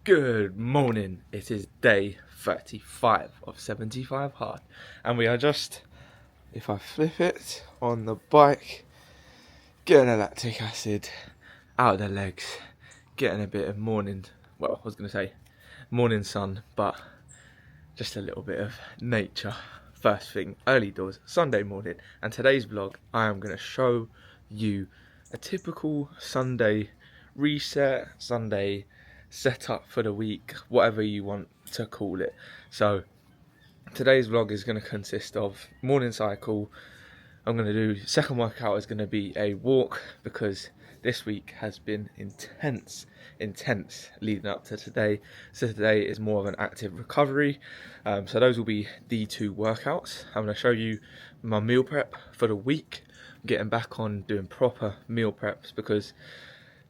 Good morning. It is day 35 of 75 hard, and we are just, if I flip it on the bike, getting the lactic acid out of the legs, getting a bit of morning, well, I was going to say morning sun, but just a little bit of nature. First thing, early doors, Sunday morning, and today's vlog, I am going to show you a typical Sunday reset, Sunday setup for the week, whatever you want to call it. So today's vlog is going to consist of morning cycle. I'm going to do, second workout is going to be a walk, because this week has been intense leading up to today. So today is more of an active recovery. So those will be the two workouts. I'm going to show you my meal prep for the week. I'm getting back on doing proper meal preps, because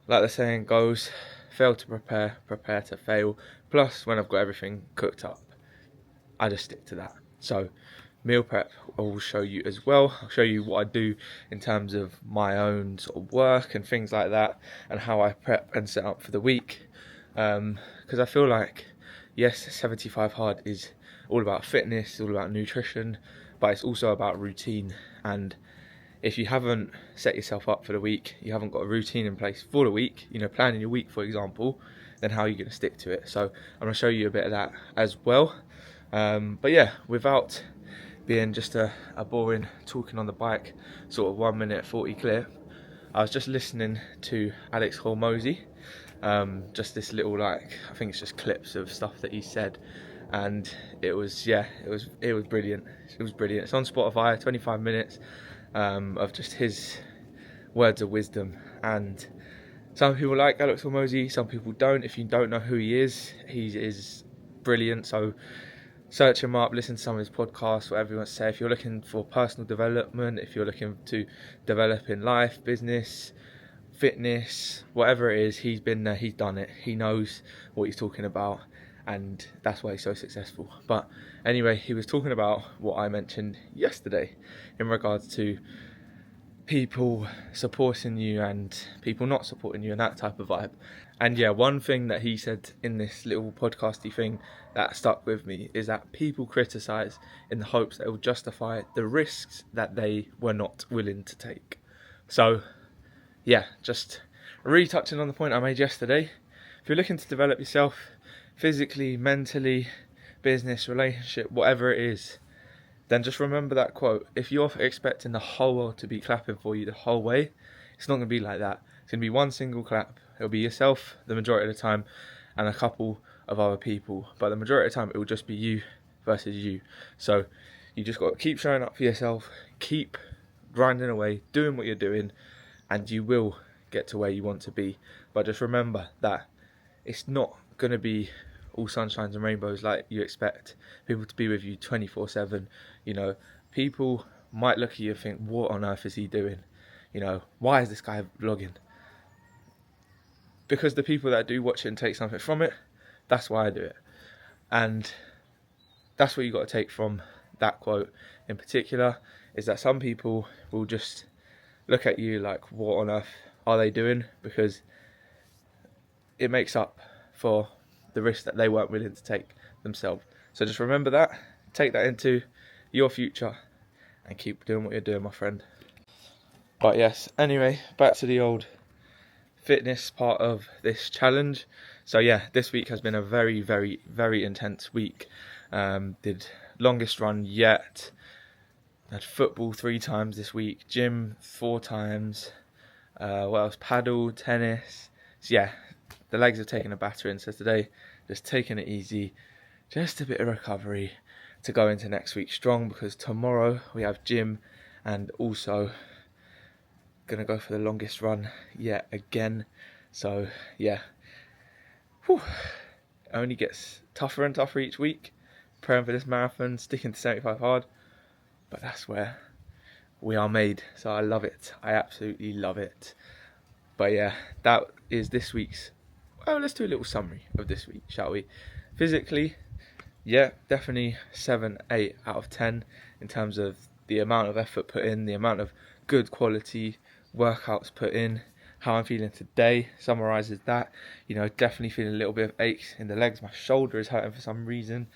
like the saying goes, fail to prepare, prepare to fail. Plus, when I've got everything cooked up, I just stick to that. So meal prep I will show you as well. I'll show you what I do in terms of my own sort of work and things like that, and how I prep and set up for the week. Because I feel like, yes, 75 hard is all about fitness, all about nutrition, but it's also about routine. And if you haven't set yourself up for the week, you haven't got a routine in place for the week, planning your week, for example, then how are you going to stick to it? So I'm going to show you a bit of that as well. But yeah, without being just a boring talking on the bike sort of 1 minute 40 clip, I was just listening to Alex Hormozy, just this little, I think it's just clips of stuff that he said, and it was brilliant. It was brilliant. It's on Spotify, 25 minutes of just his words of wisdom. And some people like Alex Hormozy, some people don't. If you don't know who he is brilliant. So search him up, listen to some of his podcasts, whatever you want to say. If you're looking for personal development, if you're looking to develop in life, business, fitness, whatever it is, he's been there, he's done it, he knows what he's talking about, and that's why he's so successful. But anyway, he was talking about what I mentioned yesterday in regards to people supporting you and people not supporting you and that type of vibe. And yeah, one thing that he said in this little podcasty thing that stuck with me is that people criticize in the hopes that it will justify the risks that they were not willing to take. So yeah, just retouching on the point I made yesterday. If you're looking to develop yourself physically, mentally, business, relationship, whatever it is, then just remember that quote. If you're expecting the whole world to be clapping for you the whole way, it's not going to be like that. It's going to be one single clap. It'll be yourself the majority of the time and a couple of other people. But the majority of the time, it will just be you versus you. So you just got to keep showing up for yourself, keep grinding away, doing what you're doing, and you will get to where you want to be. But just remember that it's not going to be all sunshines and rainbows like you expect people to be with you 24/7. People might look at you and think, what on earth is he doing? Why is this guy vlogging? Because the people that do watch it and take something from it, that's why I do it. And that's what you got to take from that quote in particular, is that some people will just look at you like, what on earth are they doing? Because it makes up for the risk that they weren't willing to take themselves. So just remember that, take that into your future, and keep doing what you're doing, my friend. But yes, anyway, back to the old fitness part of this challenge. So yeah, this week has been a very, very, very intense week. Did longest run yet. Had football 3 times this week, gym 4 times. What else? Paddle, tennis. So yeah, the legs have taken a battering. So today, just taking it easy, just a bit of recovery to go into next week strong, because tomorrow we have gym and also gonna go for the longest run yet again. So yeah, it only gets tougher and tougher each week. Praying for this marathon, sticking to 75 hard, but that's where we are made. So I love it. I absolutely love it. But yeah, that is this week's. Well, let's do a little summary of this week, shall we? Physically, yeah, definitely 7, 8 out of 10 in terms of the amount of effort put in, the amount of good quality workouts put in, how I'm feeling today summarises that. You know, definitely feeling a little bit of aches in the legs. My shoulder is hurting for some reason.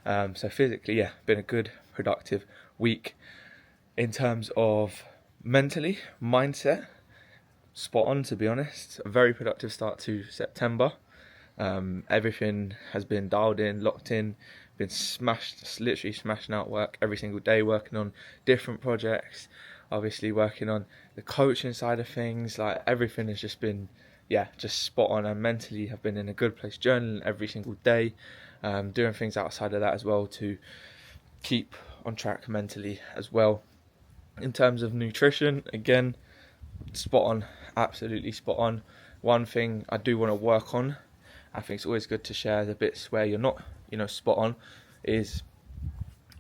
So physically, yeah, been a good, productive week. In terms of mentally, mindset, spot on, to be honest. A very productive start to September. Everything has been dialed in, locked in, been smashed, literally smashing out work every single day, working on different projects, obviously working on the coaching side of things. Like, everything has just been, yeah, just spot on, and mentally have been in a good place, journaling every single day, doing things outside of that as well to keep on track mentally as well. In terms of nutrition, again, spot on, absolutely spot on. One thing I do want to work on, I think it's always good to share the bits where you're not, spot on, is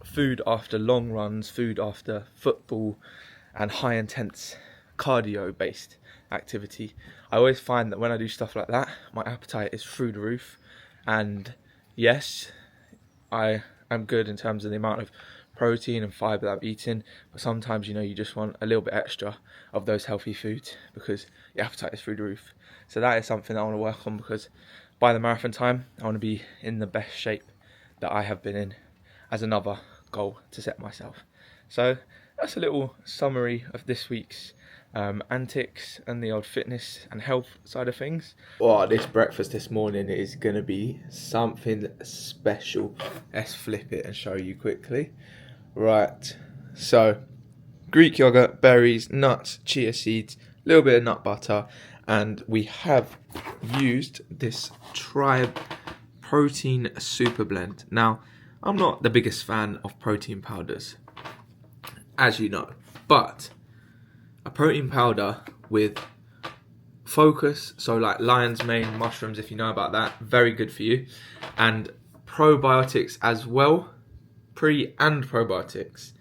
food after long runs, food after football, and high intense cardio based activity. I always find that when I do stuff like that, my appetite is through the roof. And yes, I am good in terms of the amount of protein and fibre that I'm eating, but sometimes, you just want a little bit extra of those healthy foods because your appetite is through the roof. So that is something that I want to work on, because by the marathon time, I want to be in the best shape that I have been in, as another goal to set myself. So that's a little summary of this week's antics and the old fitness and health side of things. Oh, this breakfast this morning is going to be something special. Let's flip it and show you quickly. Right, so Greek yogurt, berries, nuts, chia seeds, a little bit of nut butter, and we have used this Tribe protein super blend. Now, I'm not the biggest fan of protein powders, as you know, but a protein powder with focus, so like lion's mane, mushrooms, if you know about that, very good for you, and probiotics as well, pre and probiotics.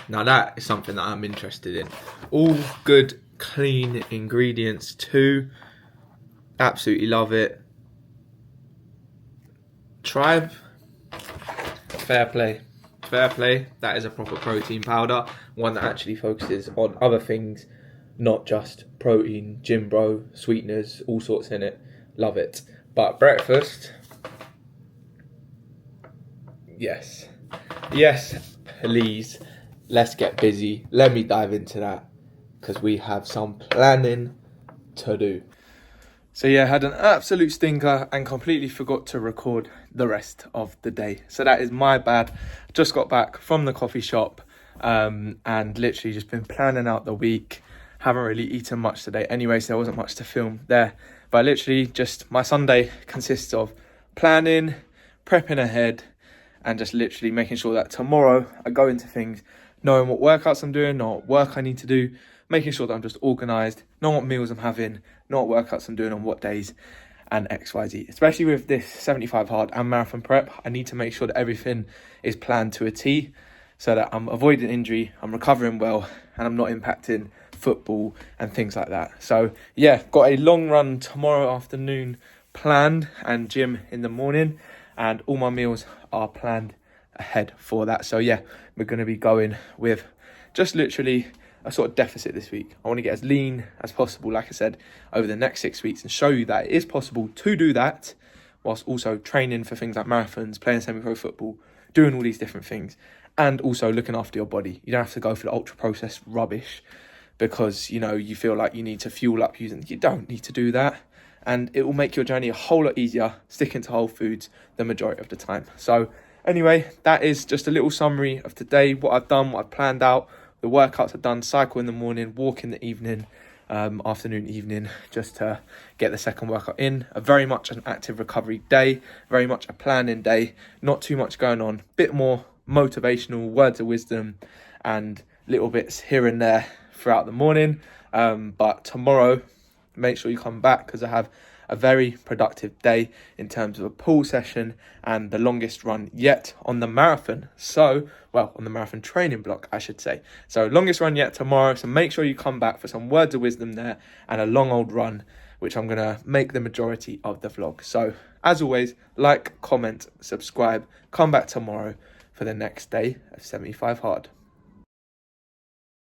Now that is something that I'm interested in. All good, clean ingredients too. Absolutely love it. Tribe, fair play. Fair play. That is a proper protein powder, one that actually focuses on other things, not just protein, gym bro, sweeteners, all sorts in it. Love it. But breakfast, yes, please, let's get busy. Let me dive into that, because we have some planning to do. So yeah, had an absolute stinker and completely forgot to record the rest of the day. So that is my bad. Just got back from the coffee shop and literally just been planning out the week. Haven't really eaten much today anyway, so there wasn't much to film there. But literally just my Sunday consists of planning, prepping ahead, and just literally making sure that tomorrow I go into things knowing what workouts I'm doing, know what work I need to do, making sure that I'm just organised, know what meals I'm having, know what workouts I'm doing on what days, and XYZ. Especially with this 75 hard and marathon prep, I need to make sure that everything is planned to a T, so that I'm avoiding injury, I'm recovering well, and I'm not impacting football and things like that. So yeah, got a long run tomorrow afternoon planned and gym in the morning, and all my meals are planned ahead for that. So yeah, we're going to be going with just literally a sort of deficit this week. I want to get as lean as possible, like I said, over the next 6 weeks, and show you that it is possible to do that whilst also training for things like marathons, playing semi-pro football, doing all these different things, and also looking after your body. You don't have to go for the ultra processed rubbish because you feel like you need to fuel up using. You don't need to do that, and it will make your journey a whole lot easier sticking to whole foods the majority of the time. So anyway, that is just a little summary of today, what I've done, what I've planned out, the workouts I've done: cycle in the morning, walk in the evening, afternoon, evening, just to get the second workout in. A very much an active recovery day, very much a planning day, not too much going on, bit more motivational words of wisdom and little bits here and there throughout the morning. But tomorrow, make sure you come back, because I have a very productive day in terms of a pool session and the longest run yet on the marathon. So, well, on the marathon training block, I should say. So longest run yet tomorrow. So make sure you come back for some words of wisdom there and a long old run, which I'm going to make the majority of the vlog. So as always, like, comment, subscribe, come back tomorrow for the next day of 75 hard.